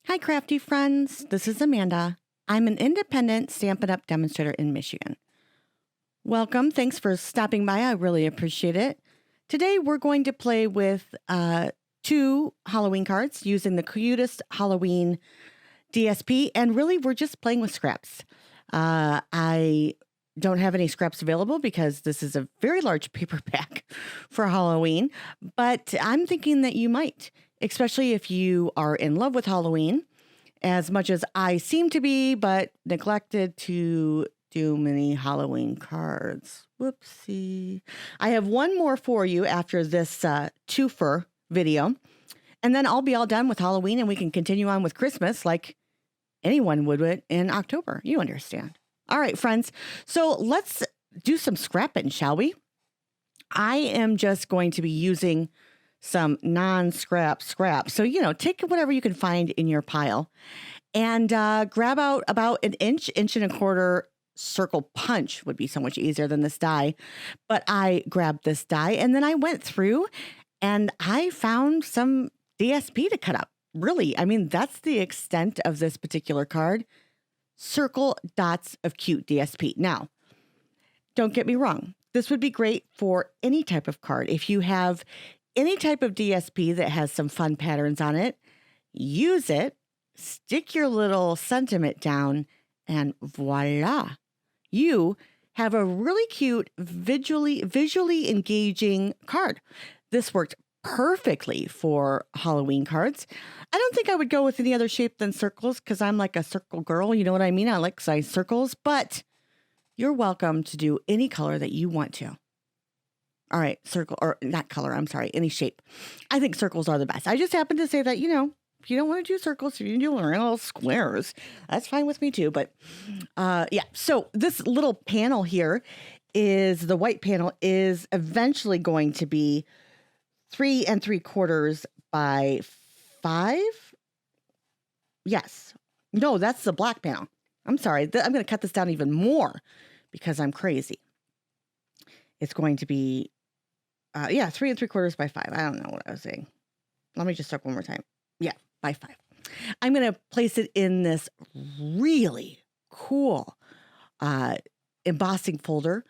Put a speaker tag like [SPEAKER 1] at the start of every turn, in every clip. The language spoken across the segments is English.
[SPEAKER 1] Hi, crafty friends. This is Amanda. I'm an independent Stampin' Up demonstrator in Michigan. Welcome. Thanks for stopping by. I really appreciate it. Today, we're going to play with two Halloween cards using the Cutest Halloween DSP, and really, we're just playing with scraps. I don't have any scraps available because this is a very large paper pack for Halloween, but I'm thinking that you might, especially if you are in love with Halloween, as much as I seem to be, but neglected to do many Halloween cards. Whoopsie. I have one more for you after this twofer video, and then I'll be all done with Halloween and we can continue on with Christmas like anyone would in October. You understand. All right, friends. So let's do some scrapping, shall we? I am just going to be using some non-scrap scraps. So, take whatever you can find in your pile and grab out about an inch and a quarter circle punch would be so much easier than this die. But I grabbed this die and then I went through and I found some DSP to cut up. Really, I mean, that's the extent of this particular card. Circle dots of cute DSP. Now, don't get me wrong. This would be great for any type of card. If you have any type of DSP that has some fun patterns on it, use it, stick your little sentiment down, and voila. You have a really cute, visually engaging card. This worked perfectly for Halloween cards. I don't think I would go with any other shape than circles because I'm like a circle girl. You know what I mean? I like size circles, but you're welcome to do any color that you want to. All right, circle, or not color, I'm sorry, any shape. I think circles are the best. I just happen to say that, if you don't want to do circles, you can do little squares. That's fine with me too, but yeah. So this little panel here the white panel is eventually going to be 3 3/4 by 5. Yes. No, that's the black panel. I'm sorry. I'm going to cut this down even more because I'm crazy. It's going to be, 3 3/4 by 5. I don't know what I was saying. Let me just check one more time. Yeah, by 5. I'm going to place it in this really cool embossing folder.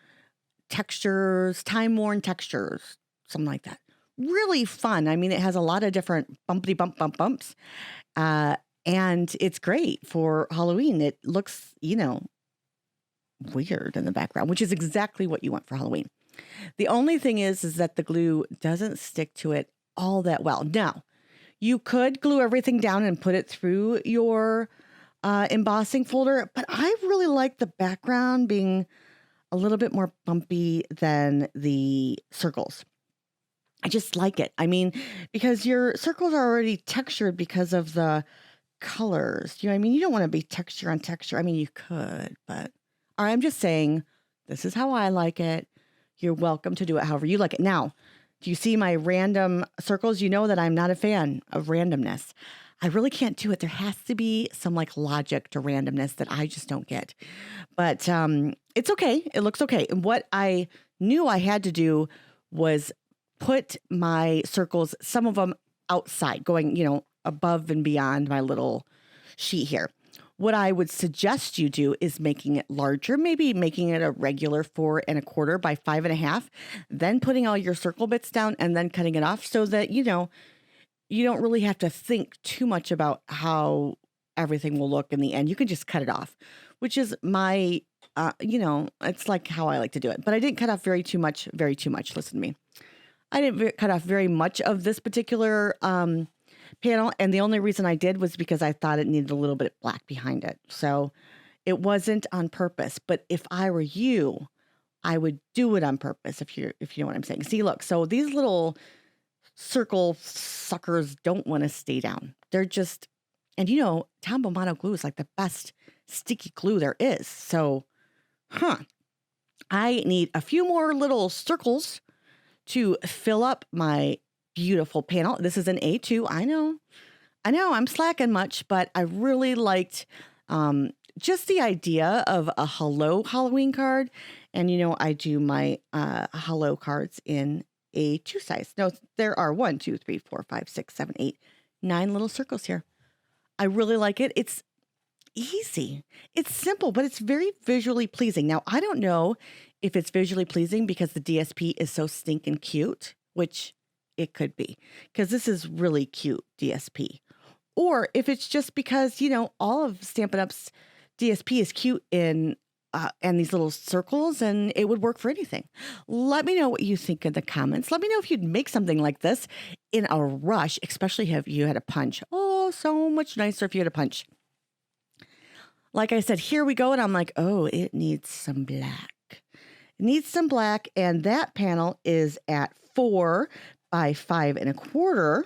[SPEAKER 1] Textures, time-worn textures, something like that. Really fun. I mean, it has a lot of different bumps. And it's great for Halloween. It looks, weird in the background, which is exactly what you want for Halloween. The only thing is that the glue doesn't stick to it all that well. Now, you could glue everything down and put it through your embossing folder, but I really like the background being a little bit more bumpy than the circles. I just like it. I mean, because your circles are already textured because of the colors. You know what I mean? You don't want to be texture on texture. I mean, you could, but I'm just saying this is how I like it. You're welcome to do it however you like it. Now, do you see my random circles? You know that I'm not a fan of randomness. I really can't do it. There has to be some logic to randomness that I just don't get. But it's okay. It looks okay. And what I knew I had to do was put my circles, some of them outside, going, above and beyond my little sheet here. What I would suggest you do is making it larger, maybe making it a regular 4 1/4 by 5 1/2, then putting all your circle bits down and then cutting it off so that, you don't really have to think too much about how everything will look in the end. You can just cut it off, which is my, it's like how I like to do it. But I didn't cut off very too much. Listen to me. I didn't cut off very much of this particular panel. And the only reason I did was because I thought it needed a little bit of black behind it. So it wasn't on purpose. But if I were you, I would do it on purpose, if you know what I'm saying. See, look, so these little circle suckers don't want to stay down. They're just, and Tombow Mono glue is like the best sticky glue there is. So, I need a few more little circles to fill up my beautiful panel. This is an A2. I know I'm slacking much, but I really liked just the idea of a hello Halloween card. And, I do my hello cards in A2 size. No, there are 1, 2, 3, 4, 5, 6, 7, 8, 9 little circles here. I really like it. It's easy. It's simple, but it's very visually pleasing. Now, I don't know if it's visually pleasing because the DSP is so stinking cute, which it could be, because this is really cute DSP. Or if it's just because, all of Stampin' Up's DSP is cute and these little circles, and it would work for anything. Let me know what you think in the comments. Let me know if you'd make something like this in a rush, especially if you had a punch. Oh, so much nicer if you had a punch. Like I said, here we go. And I'm like, oh, it needs some black. It needs some black. And that panel is at 4 by 5 1/4.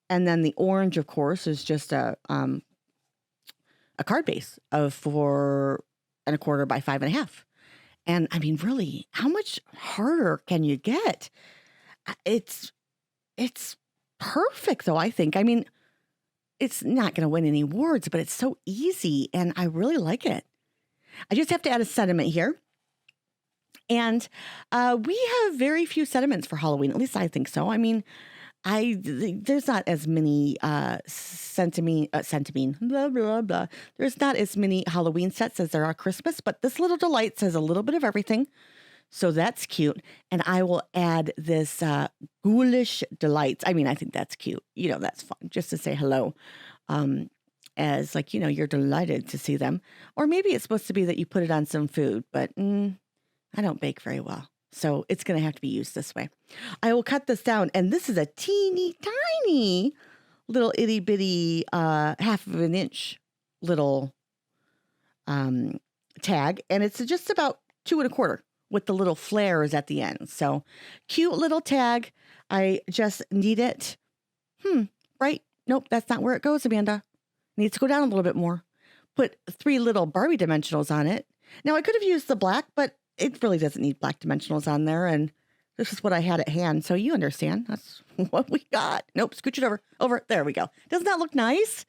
[SPEAKER 1] And then the orange, of course, is just a card base of 4 1/4 by 5 1/2. And I mean, really, how much harder can you get? It's perfect, though, I think. I mean, it's not going to win any awards, but it's so easy, and I really like it. I just have to add a sentiment here. And we have very few sentiments for Halloween. At least I think so. I mean, there's not as many blah, blah, blah. There's not as many Halloween sets as there are Christmas, but this little delight says a little bit of everything. So that's cute. And I will add this ghoulish delights. I mean, I think that's cute. That's fun just to say hello. As like, you're delighted to see them. Or maybe it's supposed to be that you put it on some food, but I don't bake very well. So it's going to have to be used this way. I will cut this down. And this is a teeny tiny little itty bitty 1/2 inch little tag. And it's just about 2 1/4 with the little flares at the end. So cute little tag. I just need it. Right? Nope, that's not where it goes, Amanda. Needs to go down a little bit more. Put 3 little Barbie dimensionals on it. Now I could have used the black, but it really doesn't need black dimensionals on there. And this is what I had at hand. So you understand. That's what we got. Nope, scooch it over. There we go. Doesn't that look nice?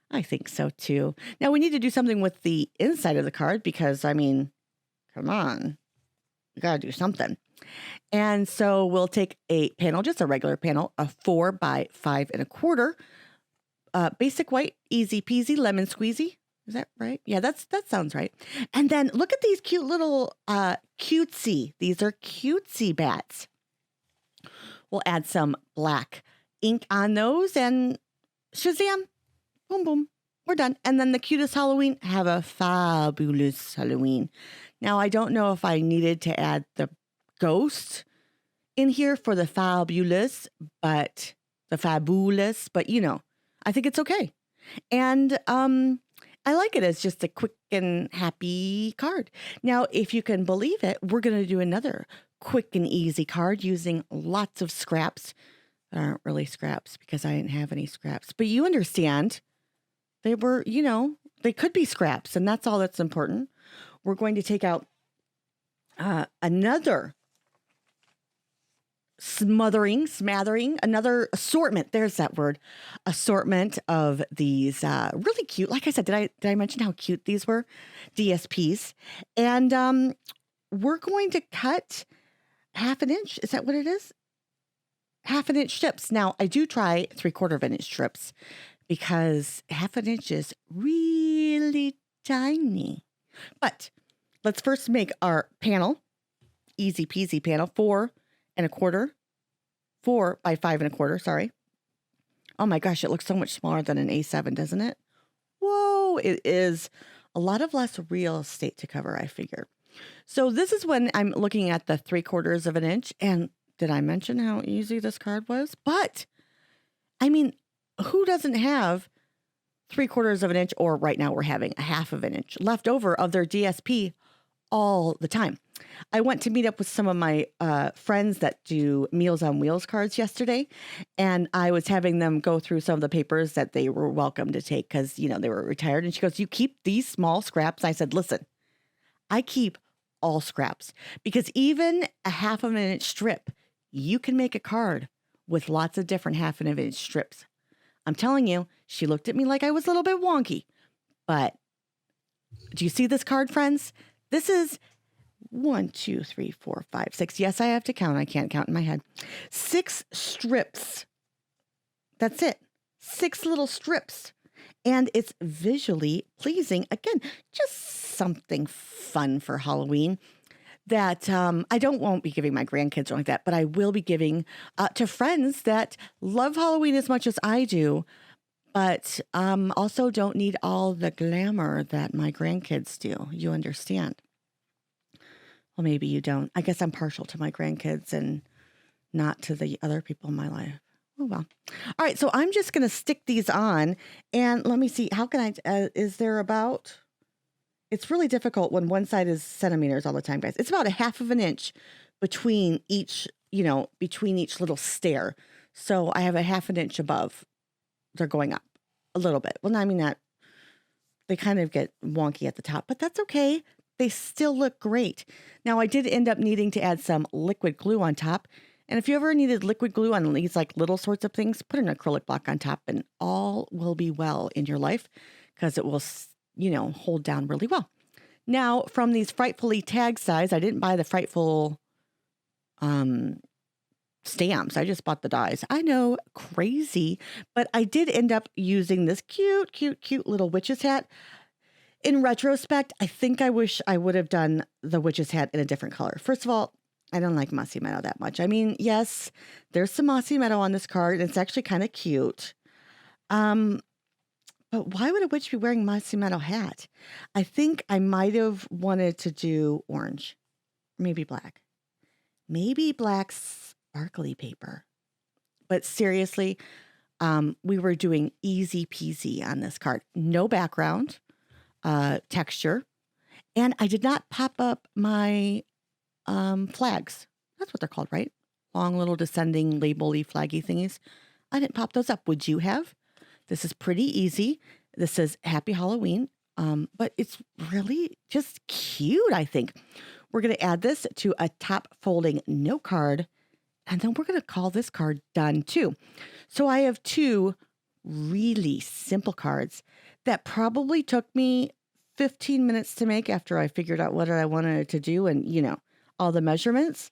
[SPEAKER 1] I think so too. Now we need to do something with the inside of the card because, I mean, come on. We got to do something. And so we'll take a panel, just a regular panel, a 4 by 5 1/4. Basic white, easy peasy, lemon squeezy. Is that right? Yeah, that sounds right. And then look at these cute little cutesy. These are cutesy bats. We'll add some black ink on those and shazam, boom, boom. We're done. And then the Cutest Halloween, have a fabulous Halloween. Now, I don't know if I needed to add the ghost in here for the fabulous, but I think it's okay. And I like it as just a quick and happy card. Now, if you can believe it, we're going to do another quick and easy card using lots of scraps. That aren't really scraps because I didn't have any scraps. But you understand, they were, they could be scraps, and that's all that's important. We're going to take out another smattering, another assortment. There's that word, assortment of these really cute. Like I said, did I mention how cute these were? DSPs. And we're going to cut 1/2 inch. Is that what it is? 1/2 inch strips. Now I do try 3/4 inch strips because 1/2 inch is really tiny. But let's first make our panel, easy peasy panel, 4 1/4, 4 by 5 1/4, sorry. Oh my gosh, it looks so much smaller than an A7, doesn't it? Whoa, it is a lot of less real estate to cover, I figure. So this is when I'm looking at the 3/4 inch, and did I mention how easy this card was? But, I mean, who doesn't have 3/4 inch, or right now we're having a 1/2 inch left over of their DSP all the time. I went to meet up with some of my friends that do Meals on Wheels cards yesterday, and I was having them go through some of the papers that they were welcome to take because, they were retired. And she goes, "You keep these small scraps?" I said, "Listen, I keep all scraps because even a 1/2 inch strip, you can make a card with lots of different 1/2 inch strips." I'm telling you, she looked at me like I was a little bit wonky, but do you see this card, friends? This is 1, 2, 3, 4, 5, 6. Yes, I have to count. I can't count in my head. 6 strips. That's it. 6 little strips. And it's visually pleasing. Again, just something fun for Halloween that won't be giving my grandkids or like that, but I will be giving to friends that love Halloween as much as I do, but also don't need all the glamour that my grandkids do. You understand? Well, maybe you don't. I guess I'm partial to my grandkids and not to the other people in my life. Oh, well. All right, so I'm just going to stick these on, and let me see. How can I, is there about, it's really difficult when one side is centimeters all the time, guys. It's about 1/2 inch between each, between each little stair. So I have 1/2 inch above. They're going up a little bit. Well, I mean, that they kind of get wonky at the top, but that's okay. They still look great. Now, I did end up needing to add some liquid glue on top. And if you ever needed liquid glue on these like little sorts of things, put an acrylic block on top and all will be well in your life because it will, hold down really well. Now, from these frightfully tagged size, I didn't buy the frightful stamps. I just bought the dies. I know, crazy, but I did end up using this cute, cute, cute little witch's hat. In retrospect, I think I wish I would have done the witch's hat in a different color. First of all, I don't like mossy meadow that much. I mean, yes, there's some mossy meadow on this card, and it's actually kind of cute. But why would a witch be wearing mossy meadow hat? I think I might have wanted to do orange, maybe black. Maybe black sparkly paper. But seriously, we were doing easy peasy on this card. No background, texture. And I did not pop up my flags. That's what they're called, right? Long little descending label-y flaggy thingies. I didn't pop those up. Would you have? This is pretty easy. This says Happy Halloween, but it's really just cute, I think. We're going to add this to a top folding note card, and then we're going to call this card done too. So I have 2 really simple cards that probably took me 15 minutes to make after I figured out what I wanted to do and, all the measurements.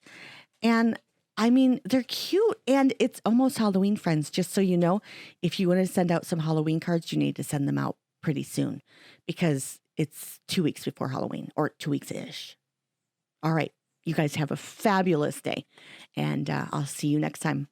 [SPEAKER 1] And I mean, they're cute and it's almost Halloween, friends. Just so you know, if you want to send out some Halloween cards, you need to send them out pretty soon because it's 2 weeks before Halloween or 2 weeks-ish. All right. You guys have a fabulous day and I'll see you next time.